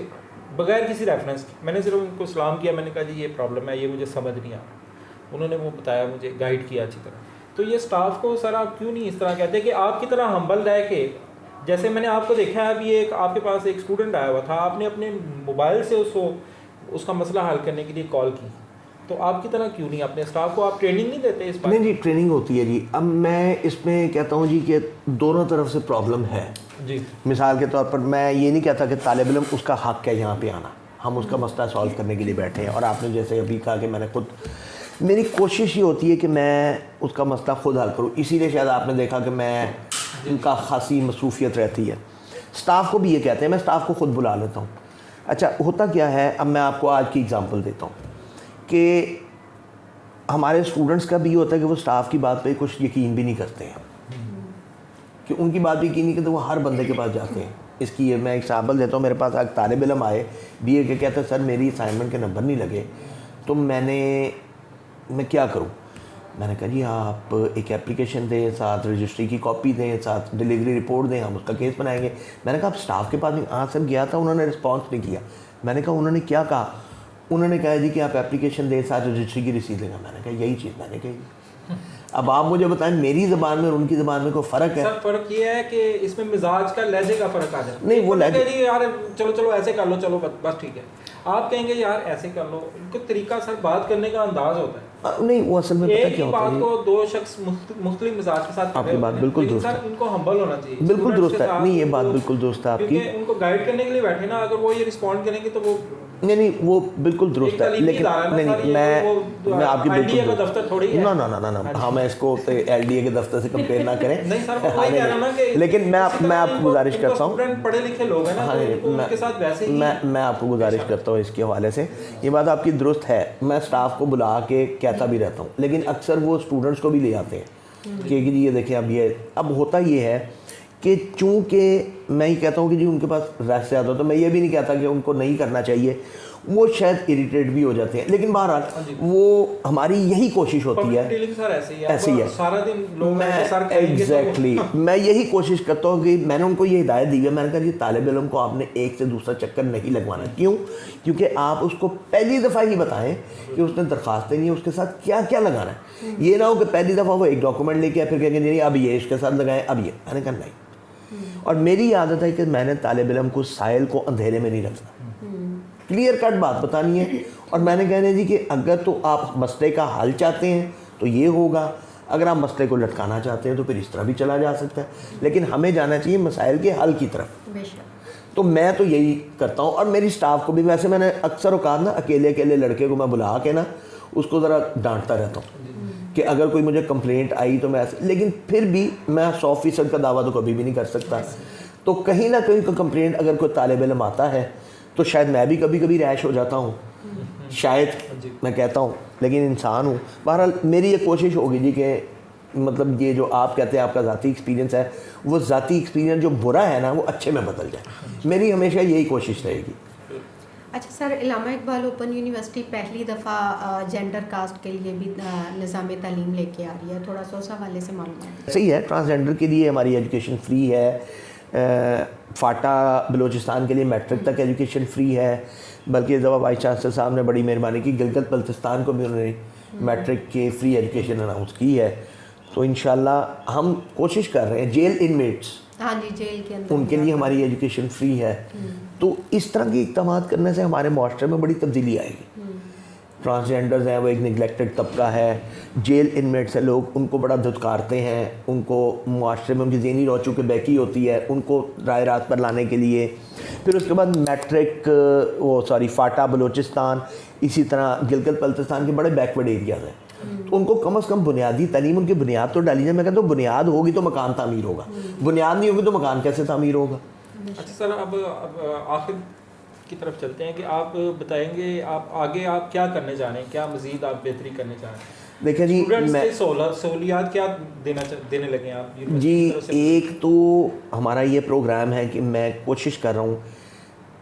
बगैर किसी रेफरेंस के, मैंने सिर्फ उनको सलाम किया, मैंने कहा जी ये प्रॉब्लम है, ये मुझे समझ नहीं आ रहा, उन्होंने वो बताया, मुझे गाइड किया अच्छी तरह। तो ये स्टाफ को सर आप क्यों नहीं इस तरह कहते कि आपकी तरह हम्बल रह के, जैसे मैंने आपको देखा है अभी एक आपके पास एक स्टूडेंट आया हुआ था, आपने अपने मोबाइल से उसका मसला हल करने के लिए कॉल की, तो आपकी तरह क्यों नहीं अपने स्टाफ को आप ट्रेनिंग नहीं देते इस पर? नहीं जी, ट्रेनिंग होती है जी। अब मैं इसमें कहता हूँ जी कि दोनों तरफ से प्रॉब्लम है जी। मिसाल के तौर पर मैं ये नहीं कहता कि तालिब इल्म उसका हक़ है यहाँ पे आना, हम उसका मसला सॉल्व करने के लिए बैठे हैं। और आपने जैसे अभी कहा कि मैंने खुद, मेरी कोशिश ये होती है कि मैं उसका मसला खुद हल करूँ, इसीलिए शायद आपने देखा कि मैं उनका खासी मसरूफियत रहती है। स्टाफ को भी ये कहते हैं, मैं स्टाफ को खुद बुला लेता हूँ। अच्छा, होता क्या है, अब मैं आपको आज की एग्ज़ाम्पल देता हूँ कि हमारे स्टूडेंट्स का भी ये होता है कि वो स्टाफ की बात पे कुछ यकीन भी नहीं करते हैं, कि उनकी बात भी यकीन नहीं करते, वो हर बंदे के पास जाते हैं। इसकी ये मैं एग्जाम्पल देता हूँ, मेरे पास एक तालिब इल्म आए BA के, कहते हैं सर मेरी असाइनमेंट के नंबर नहीं लगे, तो मैं क्या करूँ? मैंने कहा जी आप एक एप्लीकेशन दें, साथ रजिस्ट्री की कॉपी दें, साथ डिलीवरी रिपोर्ट दें, हम उसका केस बनाएंगे। मैंने कहा आप स्टाफ के पास हाँ सर गया था, उन्होंने रिस्पॉन्स नहीं किया। मैंने कहा उन्होंने क्या कहा? उन्होंने कहा जी कि आप एप्लीकेशन दें, साथ रजिस्ट्री की रसीद देंगे। मैंने कहा यही चीज़ मैंने कही। अब आप मुझे बताएं मेरी ज़बान में और उनकी ज़बान में कोई फ़र्क है? सर फ़र्क ये है कि इसमें मिजाज का लहजे का फ़र्क आ जाता है। नहीं, वो लहजे जी यार चलो ऐसे कर लो, चलो बस ठीक है। आप कहेंगे यार ऐसे कर लो, उनको तरीका सर बात करने का अंदाज होता है। नहीं, वो असल में पता क्या होता है, एक ही बात को दो शख्स मुख्तलिफ मिजाज के साथ, आपकी बात बिल्कुल दुरुस्त है, इनको हम्बल होना चाहिए, बिल्कुल दुरुस्त है। नहीं, ये बात बिल्कुल दुरुस्त है आपकी, क्योंकि उनको गाइड करने के लिए बैठे ना, अगर वो ये रिस्पॉन्ड करेंगे तो वो नहीं वो बिल्कुल दुरुस्त है। लेकिन नहीं मैं आपकी बिल्कुल दफ्तर थोड़ी है ना हाँ, मैं इसको LDA के दफ्तर से कंपेयर ना करें। नहीं सर, वो वही कह रहा ना कि लेकिन मैं आपको गुजारिश करता हूँ, पढ़े लिखे लोग हैं ना, हाँ उनके साथ वैसे ही मैं आपको गुजारिश करता हूँ इसके हवाले से, ये बात आपकी दुरुस्त है। मैं स्टाफ को बुला के कहता भी रहता हूँ, लेकिन अक्सर वो स्टूडेंट्स को भी ले आते हैं कि जी ये देखें अब होता ये है कि चूँकि मैं ही कहता हूँ कि जी उनके पास रश से आता हो, तो मैं ये भी नहीं कहता कि उनको नहीं करना चाहिए, वो शायद इरिटेट भी हो जाते हैं। लेकिन बहरहाल वो हमारी यही कोशिश होती है, ऐसे ही है सारा दिन लोग मैं एग्जैक्टली मैं यही कोशिश करता हूँ कि मैंने उनको ये हिदायत दी है, मैंने कहा जी तालिब इल्म को आपने एक से दूसरा चक्कर नहीं लगवाना। क्यों? क्योंकि आप उसको पहली दफ़ा ही बताएं कि उसने दरख्वास्त नहीं है, उसके साथ क्या क्या लगाना है। ये ना हो कि पहली दफ़ा वो एक डॉक्यूमेंट लेके फिर कहेंगे नहीं अब ये इसके साथ लगाएं, अब ये। मैंने कहा नहीं, और मेरी आदत है कि मैंने तालिब इल्म को साहिल को अंधेरे में नहीं रखना, क्लियर कट बात बतानी है। और मैंने कहना जी कि अगर तो आप मसले का हल चाहते हैं तो ये होगा, अगर आप मसले को लटकाना चाहते हैं तो फिर इस तरह भी चला जा सकता है, लेकिन हमें जाना चाहिए मसाइल के हल की तरफ। तो मैं तो यही करता हूँ, और मेरी स्टाफ को भी। वैसे मैंने अक्सर औकात ना अकेले लड़के को मैं बुला के ना उसको ज़रा डांटता रहता हूँ कि अगर कोई मुझे कंप्लेंट आई तो मैं ऐसे, लेकिन फिर भी मैं 100% का दावा तो कभी भी नहीं कर सकता। तो कहीं ना कहीं कोई कंप्लेंट अगर कोई तालिब इल्म आता है तो शायद मैं भी कभी कभी रैश हो जाता हूँ, शायद मैं कहता हूँ, लेकिन इंसान हूँ। बहरहाल मेरी ये कोशिश होगी जी कि मतलब ये जो आप कहते हैं आपका ज़ाती एक्सपीरियंस है, वो ज़ाती एक्सपीरियंस जो बुरा है ना वो अच्छे में बदल जाए, मेरी हमेशा यही कोशिश रहेगी। अच्छा सर, इलामा इकबाल ओपन यूनिवर्सिटी पहली दफ़ा जेंडर कास्ट के लिए भी निज़ाम तालीम लेके आ रही है, थोड़ा सा उस हवाले से मालूम? सही है, ट्रांसजेंडर के लिए हमारी एजुकेशन फ्री है, फाटा बलूचिस्तान के लिए मैट्रिक तक एजुकेशन फ्री है, बल्कि इस दफ़ा वाइस चांसलर साहब ने बड़ी मेहरबानी की, गिलगित बल्तिस्तान को भी उन्होंने मैट्रिक के फ्री एजुकेशन अनाउंस की है। तो इंशाल्लाह हम कोशिश कर रहे हैं, जेल इनमेट्स, हाँ जी, जेल के अंदर उनके लिए हमारी एजुकेशन फ्री है। तो इस तरह के इक़दाम करने से हमारे माशरे में बड़ी तब्दीली आएगी। ट्रांसजेंडर्स हैं वो एक निगलेक्टेड तबका है, जेल इनमेट्स है, लोग उनको बड़ा धुतकारते हैं, उनको माशरे में उनकी ज़हनी रोचू की बैकी होती है, उनको राय रात पर लाने के लिए। फिर उसके बाद मैट्रिक फाटा बलूचिस्तान, इसी तरह गिलगित बल्तिस्तान के बड़े बैकवर्ड एरियाज़ हैं, तो उनको कम अज़ कम बुनियादी तालीम, उनकी बुनियाद तो डाली जाए। मैं कहता हूँ बुनियाद होगी तो मकान तामीर होगा, बुनियाद नहीं होगी तो मकान कैसे तामीर होगा। अच्छा सर, अब आखिर की तरफ चलते हैं कि आप बताएंगे आप आगे आप क्या करने जा रहे हैं, क्या मज़ीद आप बेहतरी करने चाह रहे हैं? देखिए जी, स्टूडेंट्स मैं के सहूलियात क्या देने लगे हैं आप जी, यूनिवर्सिटी की तरफ से? एक तो हमारा ये प्रोग्राम है कि मैं कोशिश कर रहा हूँ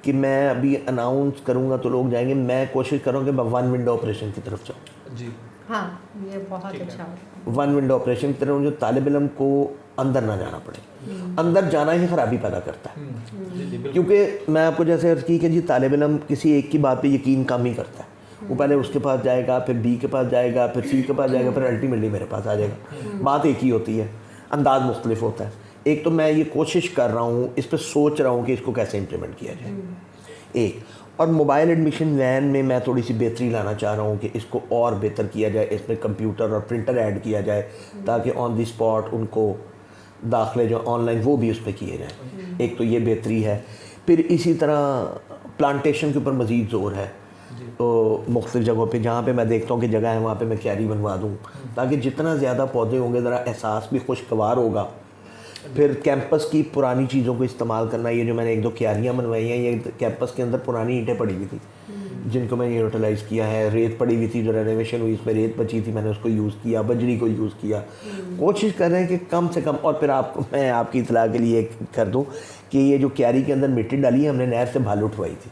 कि मैं अभी अनाउंस करूँगा तो लोग जाएंगे, मैं कोशिश कर रहा हूँ कि मैं वन विंडो ऑपरेशन की तरफ जाऊँ। जी, हाँ, ये बहुत ठीक है। अच्छा हो। वन विंडो ऑपरेशन की तरफ जो तालिब इल्म को अंदर ना जाना पड़े। अंदर जाना ही खराबी पैदा करता है, जी जी बिल्कुल। क्योंकि मैं आपको जैसे अर्ज़ की कि जी तालिब इल्म किसी एक की बात पे यकीन कम ही करता है। वो पहले उसके पास जाएगा, फिर बी के पास जाएगा, फिर सी के पास जाएगा, फिर अल्टीमेटली मेरे पास आ जाएगा। बात एक ही होती है, अंदाज मुख्तलिफ होता है। एक तो मैं ये कोशिश कर रहा हूँ, इस पर सोच रहा हूँ कि इसको कैसे इम्प्लीमेंट किया जाए। एक और मोबाइल एडमिशन वैन में मैं थोड़ी सी बेहतरी लाना चाह रहा हूँ कि इसको और बेहतर किया जाए, इसमें कंप्यूटर और प्रिंटर ऐड किया जाए ताकि ऑन दी स्पॉट उनको दाखिले जो ऑनलाइन वो भी उस पर किए जाएँ। एक तो ये बेहतरी है। फिर इसी तरह प्लांटेशन के ऊपर मज़ीद ज़ोर है, तो मुख्तलिफ़ जगहों पे जहाँ पे मैं देखता हूँ कि जगह है वहाँ पे मैं क्यारी बनवा दूँ ताकि जितना ज़्यादा पौधे होंगे ज़रा एहसास भी खुशगवार होगा। फिर कैंपस की पुरानी चीज़ों को इस्तेमाल करना, ये जो मैंने एक दो क्यारियाँ बनवाई हैं, ये कैंपस के अंदर पुरानी ईंटें पड़ी हुई थी जिनको मैंने यूटिलाइज़ किया है। रेत पड़ी हुई थी, जो रेनोवेशन हुई इसमें रेत बची थी, मैंने उसको यूज़ किया, बजरी को यूज़ किया। कोशिश कर रहे हैं कि कम से कम। और फिर मैं आपकी इतला के लिए कर दूँ कि ये जो क्यारी के अंदर मिट्टी डाली है, हमने नहर से भालू उठवाई थी।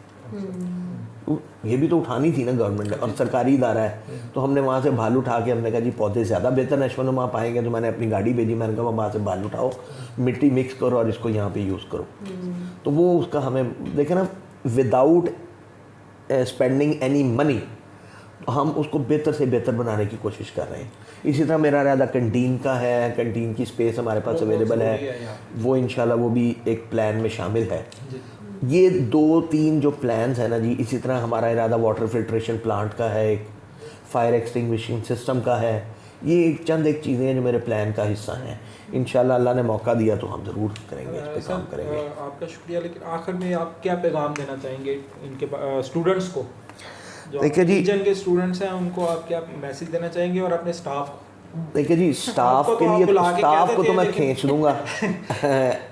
ये भी तो उठानी थी ना गवर्नमेंट ने, और सरकारी इदारा है, तो हमने वहाँ से भालू उठा के हमने कहा जी पौधे ज़्यादा बेहतर नशोनुमा पाएंगे, तो मैंने अपनी गाड़ी भेजी, मैंने कहा वहाँ से भालू उठाओ, मिट्टी मिक्स करो और इसको यहाँ पे यूज़ करो। तो वो उसका हमें देखे ना, विदाउट स्पेंडिंग एनी मनी हम उसको बेहतर से बेहतर बनाने की कोशिश कर रहे हैं। इसी तरह मेरा इरादा कैंटीन का है, कैंटीन की स्पेस हमारे पास अवेलेबल है, वो इंशाल्लाह वो भी एक प्लान में शामिल है। ये 2-3 जो प्लान्स हैं ना जी, इसी तरह हमारा इरादा वाटर फिल्ट्रेशन प्लांट का है, एक फायर एक्सटिंग्विशिंग सिस्टम का है। ये चंद एक चीज़ें हैं जो मेरे प्लान का हिस्सा हैं। इंशाल्लाह अल्लाह ने मौका दिया तो हम ज़रूर करेंगे, इस पर काम करेंगे। आपका शुक्रिया। लेकिन आखिर में आप क्या पैगाम देना चाहेंगे इनके स्टूडेंट्स को, जो देखिए जी, रीजन के स्टूडेंट्स हैं, उनको आप क्या मैसेज देना चाहेंगे, और अपने स्टाफ को? देखिए जी, स्टाफ के लिए स्टाफ को तो मैं खींच दूंगा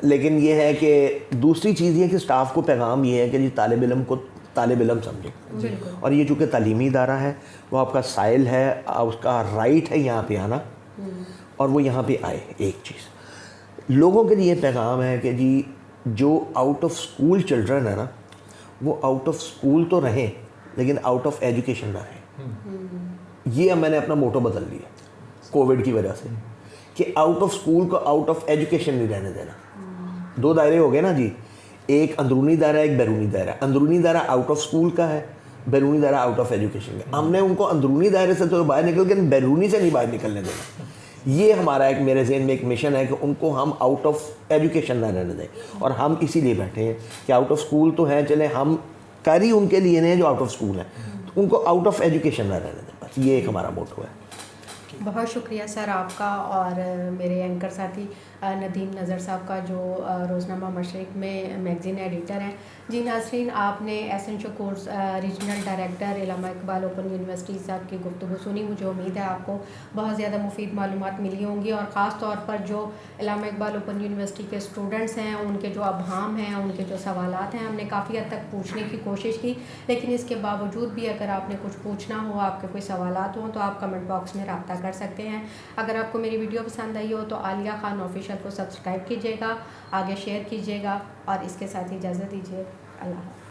लेकिन ये है कि दूसरी चीज़ ये कि स्टाफ को पैगाम ये है कि जी तालिब इल्म को तालिब इल्म समझें, और ये चूँकि तालीमी इदारा है, वो आपका साइल है, उसका राइट है यहाँ पे आना, और वो यहाँ पे आए। एक चीज़ लोगों के लिए पैगाम है कि जी जो आउट ऑफ स्कूल चिल्ड्रन है ना, वो आउट ऑफ स्कूल तो रहें लेकिन आउट ऑफ एजुकेशन ना रहें। ये मैंने अपना मोटो बदल लिया कोविड की वजह से कि आउट ऑफ स्कूल को आउट ऑफ एजुकेशन नहीं रहने देना। 2 दायरे हो गए ना जी, एक अंदरूनी दायरा, एक बैरूनी दायरा। अंदरूनी दायरा आउट ऑफ स्कूल का है, बैरूनी दायरा आउट ऑफ एजुकेशन का। हमने उनको अंदरूनी दायरे से तो बाहर निकल के बैरूनी से नहीं बाहर निकलने देना। ये हमारा एक, मेरे ज़हन में एक मिशन है कि उनको हम आउट ऑफ एजुकेशन ना रहने दें, और हम इसीलिए बैठे हैं कि आउट ऑफ स्कूल तो हैं, चले हम कारी उनके लिए नहीं जो आउट ऑफ स्कूल है, तो उनको आउट ऑफ एजुकेशन ना रहने दें। बस ये एक हमारा मोटो है। बहुत शुक्रिया सर आपका, और मेरे एंकर साथी नदीम नज़र साहब का, जो रोज़नामा मशरिक़ में मैगज़ीन एडिटर हैं। जी नाज़रीन, आपने essential course regional director Allama Iqbal open university साहब की गुफ्तगू सुनी। मुझे उम्मीद है आपको बहुत ज़्यादा मुफीद मालूमात मिली होंगी, और ख़ास तौर पर जो इल्लामा इकबाल ओपन यूनिवर्सिटी के स्टूडेंट्स हैं, उनके जो अबहाम हैं, उनके जो सवालात हैं, हमने काफ़ी हद तक पूछने की कोशिश की। लेकिन इसके बावजूद भी अगर आपने कुछ पूछना हो, आपके कोई सवालात हों, तो आप कमेंट बॉक्स में रब्ता कर सकते हैं। अगर आपको मेरी वीडियो पसंद आई हो तो आलिया खान ऑफिशियल को सब्सक्राइब कीजिएगा, आगे शेयर कीजिएगा, और इसके साथ ही इजाज़त दीजिए। अल्लाह।